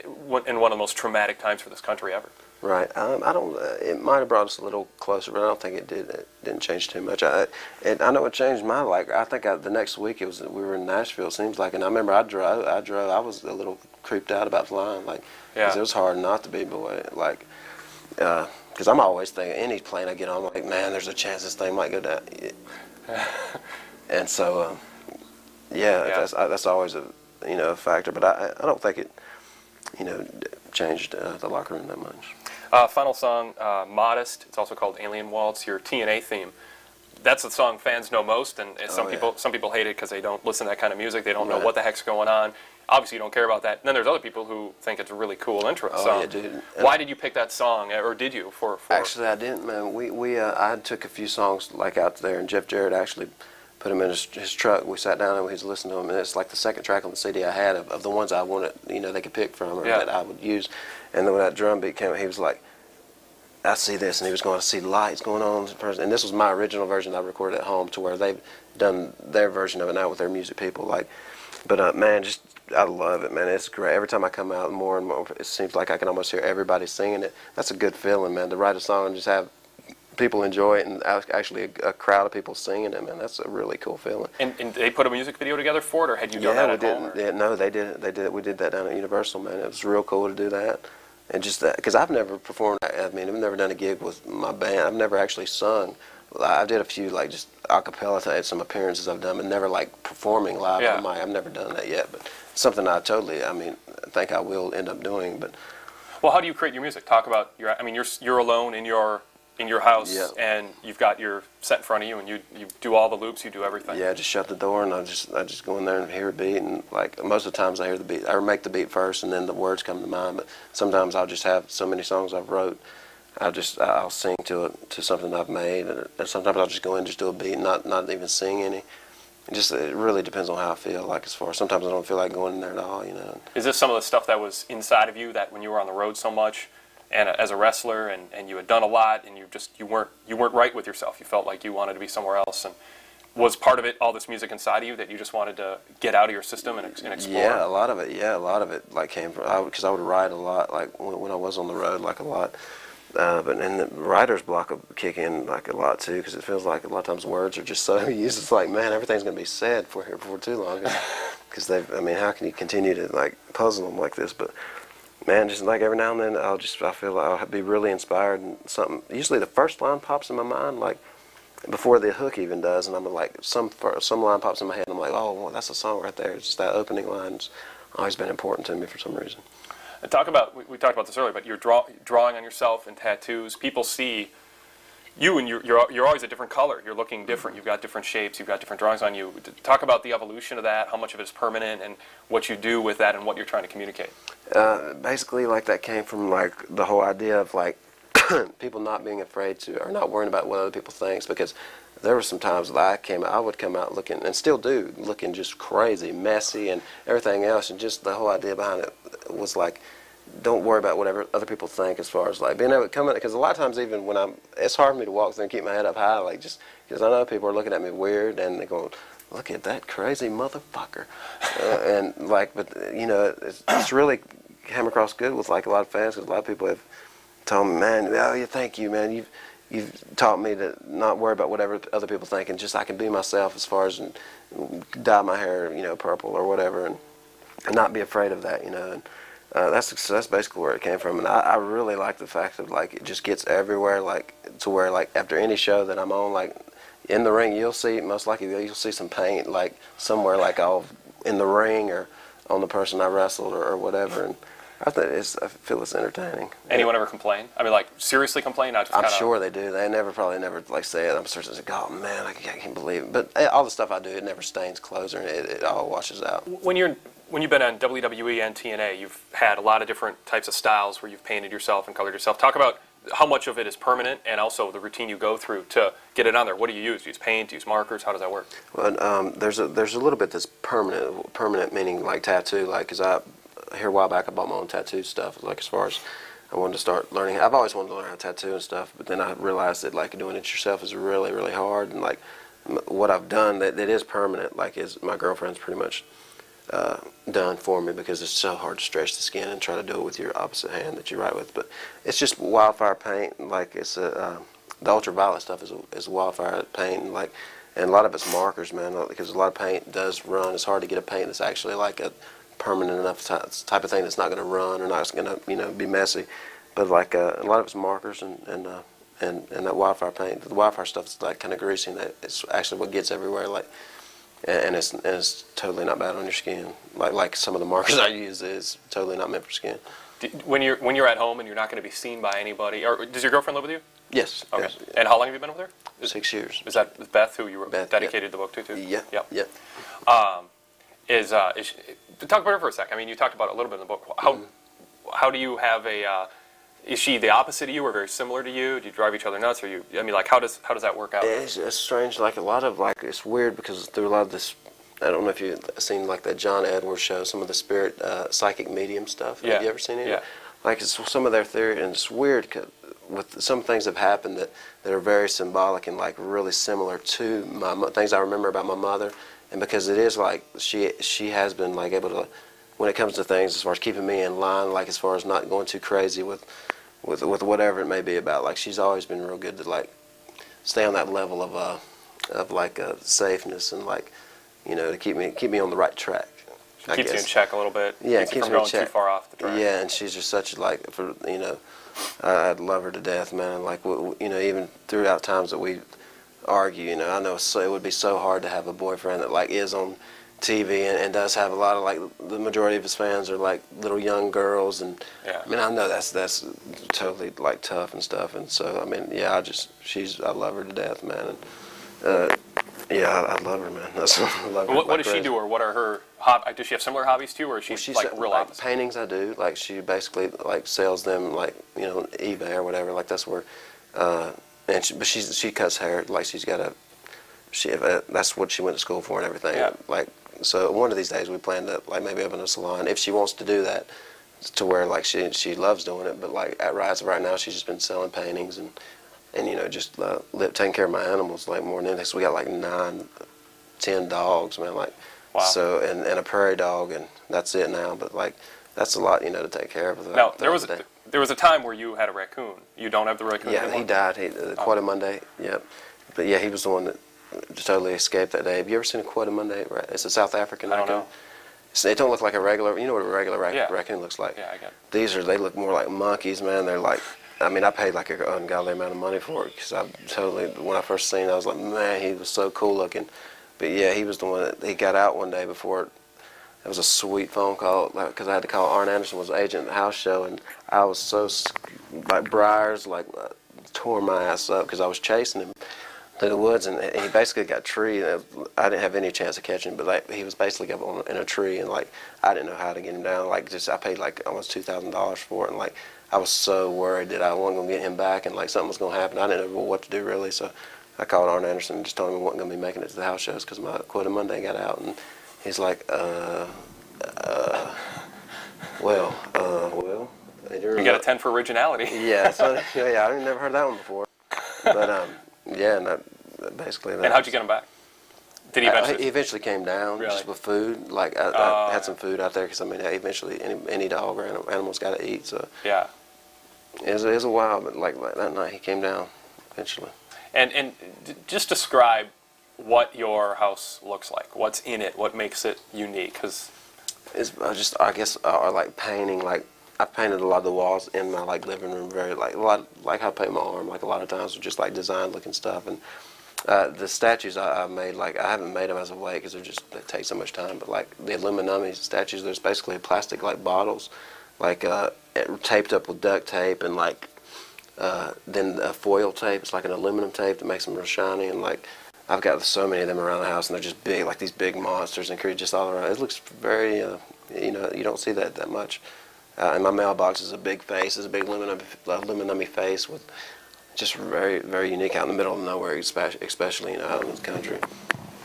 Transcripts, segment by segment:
in one of the most traumatic times for this country ever. Right. I don't. It might have brought us a little closer, but I don't think it did. It didn't change too much. I know it changed my life. I think the next week we were in Nashville. It seems like, and I remember I drove. I was a little creeped out about flying, like, because it was hard not to be, boy. Like, because I'm always thinking any plane I get on, I'm like, man, there's a chance this thing might go down. And so, that's always a factor. But I don't think it changed the locker room that much. Final song, Modest. It's also called Alien Waltz, your TNA theme. That's the song fans know most, and some people hate it because they don't listen to that kind of music. They don't know what the heck's going on. Obviously, you don't care about that. And then there's other people who think it's a really cool intro song. Yeah, dude. Why did you pick that song, or did you? Actually, I didn't, man. I took a few songs like out there, and Jeff Jarrett actually put him in his truck. We sat down and we was listening to him, and it's like the second track on the CD I had of the ones I wanted, they could pick from or that I would use. And then when that drum beat came, he was like, I see this, and he was going to see lights going on. And this was my original version I recorded at home, to where they've done their version of it now with their music people. But man, I love it, man. It's great. Every time I come out, more and more, it seems like I can almost hear everybody singing it. That's a good feeling, man. To write a song and just have people enjoy it, and actually a crowd of people singing it, man. That's a really cool feeling. And they put a music video together for it, or had you done that at home? Yeah, no, they did it. They did it. We did that down at Universal, man. It was real cool to do that. And just that, because I've never performed. I've never done a gig with my band. I've never actually sung. I did a few just a cappella. I had some appearances I've done, but never performing live on the mic. I've never done that yet, but something I think I will end up doing. But well, how do you create your music? Talk about you're alone in your house, and you've got your set in front of you, and you do all the loops, you do everything. Yeah, just shut the door, and I just go in there and hear a beat, and most of the times I hear the beat. I make the beat first, and then the words come to mind. But sometimes I'll just have so many songs I've wrote, I'll sing to something I've made, and sometimes I'll just go in and just do a beat, and not even sing any. It really depends on how I feel. Sometimes I don't feel like going in there at all. Is this some of the stuff that was inside of you that when you were on the road so much, and as a wrestler, and you had done a lot, and you weren't right with yourself? You felt like you wanted to be somewhere else, and was part of it all this music inside of you that you just wanted to get out of your system and explore? Yeah, a lot of it came from, because I would write a lot, when I was on the road, a lot. But and the writer's block will kick in a lot too, because it feels like a lot of times words are just so used. It's like, man, everything's going to be said for too long, because how can you continue to puzzle them like this? But man, just every now and then I feel like I'll be really inspired, and something, usually the first line pops in my mind before the hook even does, and I'm some line pops in my head, and I'm like, oh, well, that's a song right there. It's just that opening line's always been important to me for some reason. And we talked about this earlier, but you're drawing on yourself and tattoos. People see you, and you're always a different color. You're looking different. You've got different shapes. You've got different drawings on you. Talk about the evolution of that, how much of it is permanent, and what you do with that, and what you're trying to communicate. Basically, that came from the whole idea of people not being afraid to, or not worrying about what other people think, because there were some times that I would come out looking, and still do, looking just crazy, messy, and everything else, and just the whole idea behind it was don't worry about whatever other people think, as far as being able to come in, because a lot of times even when it's hard for me to walk there and keep my head up high, just because I know people are looking at me weird, and they're going, look at that crazy motherfucker, it's really came across good with a lot of fans, because a lot of people have told me, man, oh yeah, thank you, man, you've taught me to not worry about whatever other people think, and just I can be myself, as far as dye my hair, purple or whatever, and not be afraid of that, and that's basically where it came from. And I really like the fact that it just gets everywhere, to where after any show that I'm on, in the ring, most likely you'll see some paint somewhere all in the ring or on the person I wrestled or whatever, and I feel it's entertaining. Anyone ever complain? Seriously complain? Not just I'm sure they do. They probably never say it. I'm certain they go, oh man, I can't believe it. But all the stuff I do, it never stains clothes, or it all washes out. When you've been on WWE and TNA, you've had a lot of different types of styles where you've painted yourself and colored yourself. Talk about how much of it is permanent, and also the routine you go through to get it on there. What do you use? Do you use paint? Do you use markers? How does that work? Well, there's a little bit that's permanent. Permanent meaning tattoo. Because here a while back I bought my own tattoo stuff. As far as I wanted to start learning. I've always wanted to learn how to tattoo and stuff, but then I realized that doing it yourself is really, really hard, and what I've done that is permanent. Is my girlfriend's pretty much done for me because it's so hard to stretch the skin and try to do it with your opposite hand that you write with. But it's just wildfire paint. Like it's the ultraviolet stuff is wildfire paint, and a lot of it's markers, man. Because a lot of paint does run. It's hard to get a paint that's actually like a permanent enough type of thing that's not going to run or not going to be messy. But like a lot of it's markers and that wildfire paint. The wildfire stuff is like kind of greasy, and it's actually what gets everywhere. Like. And it's totally not bad on your skin. Like some of the markers I use is totally not meant for skin. When you're at home and you're not going to be seen by anybody, or does your girlfriend live with you? Yes. Okay. Yes. And how long have you been with her? 6 years. Is that Beth, who you dedicated yeah. the book to too? Yeah. Yep. Yeah. Is she, talk about her for a sec. I mean, you talked about it a little bit in the book. How do you have a? Is she the opposite of you, or very similar to you? Do you drive each other nuts, or you? I mean, like, how does that work out? It's strange. Like a lot of it's weird because through a lot of this. I don't know if you've seen like that John Edwards show, some of the spirit psychic medium stuff. Yeah. Have you ever seen it? Yeah. Like it's some of their theory, and it's weird with some things have happened that are very symbolic and like really similar to things I remember about my mother, and because it is like she has been like able to, when it comes to things as far as keeping me in line, like as far as not going too crazy with whatever it may be about. Like she's always been real good to like stay on that level of like safeness and like. To keep me on the right track. She keeps you in check a little bit. Yeah, keeps you from going too far off the track. Yeah, and she's just such like I love her to death, man. And like even throughout times that we argue, I know it would be so hard to have a boyfriend that like is on TV and does have a lot of like the majority of his fans are like little young girls, and yeah. I mean I know that's totally like tough and stuff, and so I mean yeah I love her to death, man. And, yeah, I love her, man. I love her. What does she do, or what are her hobbies? Does she have similar hobbies too, or is she like real like opposite? Paintings I do. Like she basically like sells them like eBay or whatever. Like that's where, but she cuts hair. Like she's got that's what she went to school for and everything. Yeah. Like so one of these days we plan to like maybe open a salon if she wants to do that, to where like she loves doing it. But like as of right now she's just been selling paintings and just taking care of my animals like more than anything. So we got like 9-10 dogs, man. Like, wow. So and a prairie dog, and that's it now. But like, that's a lot, to take care of. Now there was a time where you had a raccoon. You don't have the raccoon anymore? Yeah, he died. Quite a Monday. Yeah, but yeah, he was the one that totally escaped that day. Have you ever seen a Quota Monday? It's a South African raccoon. I don't know. They don't look like a regular. You know what a regular yeah. raccoon looks like? Yeah, I get it. They look more like monkeys, man. They're like. I mean, I paid like an ungodly amount of money for it because when I first seen it, I was like, man, he was so cool looking. But yeah, he was the one that he got out one day before it was a sweet phone call because I had to call Arn Anderson was the agent at the house show, and I was so like Briars tore my ass up because I was chasing him through the woods, and he basically got treed. I didn't have any chance of catching him, but like he was basically up in a tree, and like I didn't know how to get him down. Like I paid like almost $2,000 for it, and like. I was so worried that I wasn't going to get him back and like something was going to happen. I didn't know what to do really, so I called Arn Anderson and just told him I wasn't going to be making it to the house shows because my Quota Monday got out, and he's like, well. You got a 10 for originality. Yeah, yeah, I've never heard that one before. But yeah, and basically. And how'd you get him back? Did he eventually? He eventually came down really? Just with food. Like I had some food out there because I mean, eventually any dog or animal's got to eat. So yeah, it was a while, but like that night he came down eventually. And just describe what your house looks like. What's in it? What makes it unique? Because it's I guess like painting. Like I painted a lot of the walls in my like living room very like a lot like how I paint my arm. Like a lot of times with just like design looking stuff and. The statues I made, like I haven't made them as of late because they take so much time. But like the Illuminati statues, there's basically plastic like bottles, like taped up with duct tape and like then foil tape. It's like an aluminum tape that makes them real shiny. And like I've got so many of them around the house, and they're just big, like these big monsters, and just all around. It looks very, you don't see that much. And my mailbox is a big face, it's a big aluminum face with. Just very, very unique out in the middle of nowhere, especially out in the country.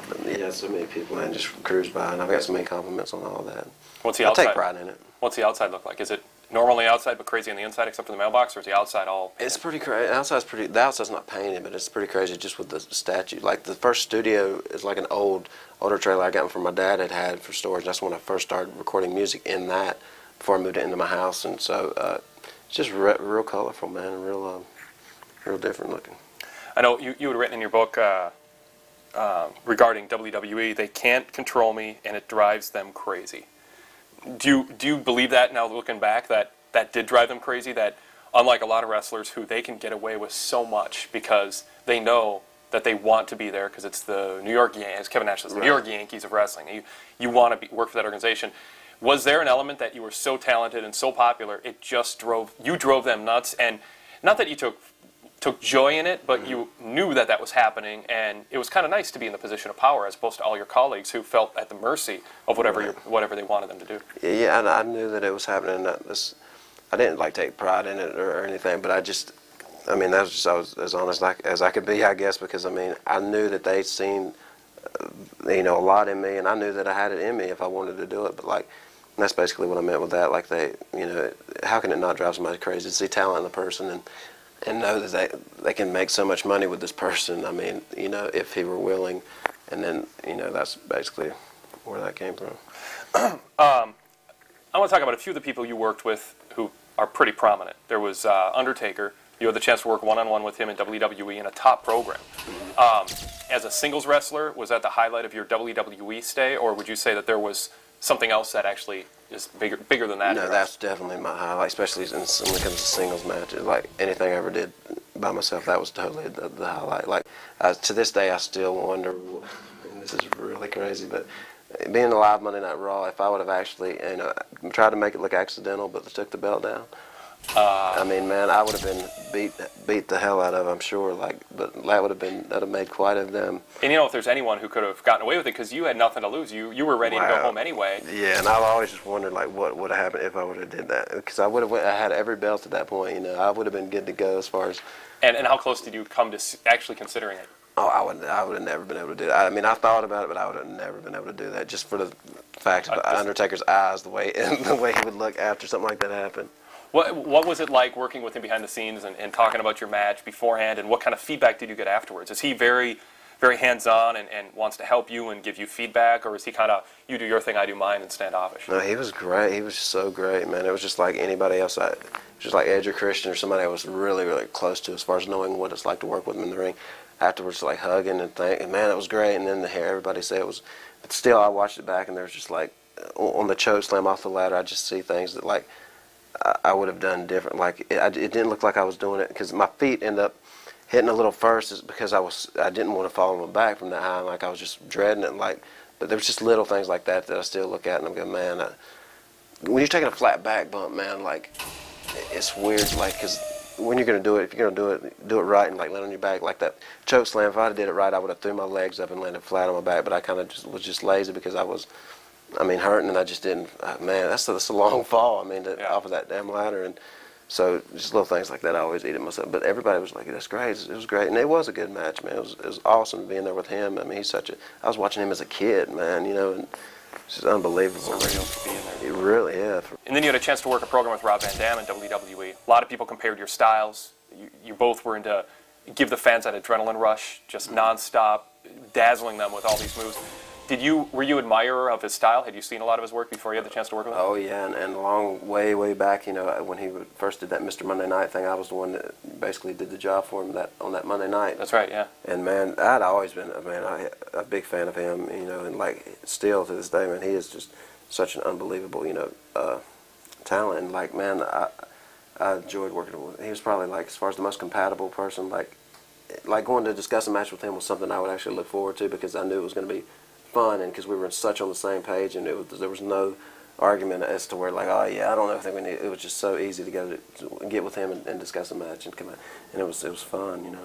But yeah, so many people just cruise by, and I've got so many compliments on all that. What's the outside? I take pride in it. What's the outside look like? Is it normal on the outside but crazy on the inside, except for the mailbox, or is the outside all painted? It's pretty crazy. The outside's not painted, but it's pretty crazy just with the statue. Like the first studio is like an older trailer I got from my dad had for storage. That's when I first started recording music in that before I moved it into my house, and so it's just real colorful, man, real different looking. I know you had written in your book regarding WWE, they can't control me and it drives them crazy. Do you believe that now looking back, that did drive them crazy, that unlike a lot of wrestlers who they can get away with so much because they know that they want to be there because it's the New York Yankees, as Kevin Nash says, the New York Yankees of wrestling. You want to work for that organization. Was there an element that you were so talented and so popular, it just drove them nuts? And not that you took joy in it, but you knew that was happening, and it was kind of nice to be in the position of power as opposed to all your colleagues who felt at the mercy of whatever they wanted them to do. Yeah, I knew that it was happening. I didn't like take pride in it or anything, but I was as honest as I could be, I guess, because I knew that they'd seen a lot in me, and I knew that I had it in me if I wanted to do it. But that's basically what I meant with that. Like how can it not drive somebody crazy to see talent in the person and know that they can make so much money with this person? If he were willing, and then that's basically where that came from. I want to talk about a few of the people you worked with who are pretty prominent. There was Undertaker. You had the chance to work one-on-one with him in WWE in a top program. As a singles wrestler, was that the highlight of your WWE stay, or would you say that there was something else that actually is bigger than that? No, that's definitely my highlight, especially when it comes to singles matches. Like anything I ever did by myself, that was totally the highlight. Like to this day, I still wonder. This is really crazy, but being alive Monday Night Raw, if I would have actually tried to make it look accidental, but took the belt down. I would have been beat the hell out of, I'm sure. But that'd have made quite of them. And if there's anyone who could have gotten away with it, because you had nothing to lose, you were ready to go home anyway. Yeah, and I've always just wondered what would have happened if I would have did that, because I had every belt at that point. I would have been good to go as far as. And how close did you come to actually considering it? Oh, I would have never been able to do that. I thought about it, but I would have never been able to do that, just for the fact of Undertaker's eyes, the way he would look after something like that happened. What was it like working with him behind the scenes and talking about your match beforehand, and what kind of feedback did you get afterwards? Is he very, very hands-on and wants to help you and give you feedback, or is he kind of, you do your thing, I do mine, and standoffish? No, he was great. He was so great, man. It was just like anybody else. Just like Edge or Christian or somebody I was really, really close to as far as knowing what it's like to work with him in the ring. Afterwards, hugging and thinking, man, it was great. And then everybody said it was, but still, I watched it back, and there's just on the choke slam off the ladder, I just see things that I would have done different. It didn't look like I was doing it because my feet ended up hitting a little first, is because I didn't want to fall on my back from that high. I was just dreading it. But there was just little things like that I still look at and I'm going, man. When you're taking a flat back bump, man, it's weird. Because when you're going to do it, if you're going to do it right and land on your back like that choke slam. If I did it right, I would have threw my legs up and landed flat on my back. But I kind of was just lazy because I was. Hurting, and I just didn't. Man, that's a long fall. Off of that damn ladder, and so just little things like that. I always eat it myself. But everybody was like, "That's great." It was great, and it was a good match, man. It was awesome being there with him. He's such a. I was watching him as a kid, man. And it's just unbelievable. Surreal to be in there. It really, yeah. And then you had a chance to work a program with Rob Van Dam in WWE. A lot of people compared your styles. You both were into give the fans that adrenaline rush, just nonstop, dazzling them with all these moves. Were you an admirer of his style? Had you seen a lot of his work before you had the chance to work with him? Oh yeah, and long way back, when he first did that Mr. Monday Night thing, I was the one that basically did the job for him on that Monday night. That's right, yeah. And man, I'd always been a big fan of him, and still to this day, man, he is just such an unbelievable, talent. And man, I enjoyed working with him. He was probably as far as the most compatible person. Going to discuss a match with him was something I would actually look forward to because I knew it was going to be fun, and because we were such on the same page, and there was no argument as to where oh yeah, I don't know, I think we need. It was just so easy to get with him and discuss a match and come out, and it was fun,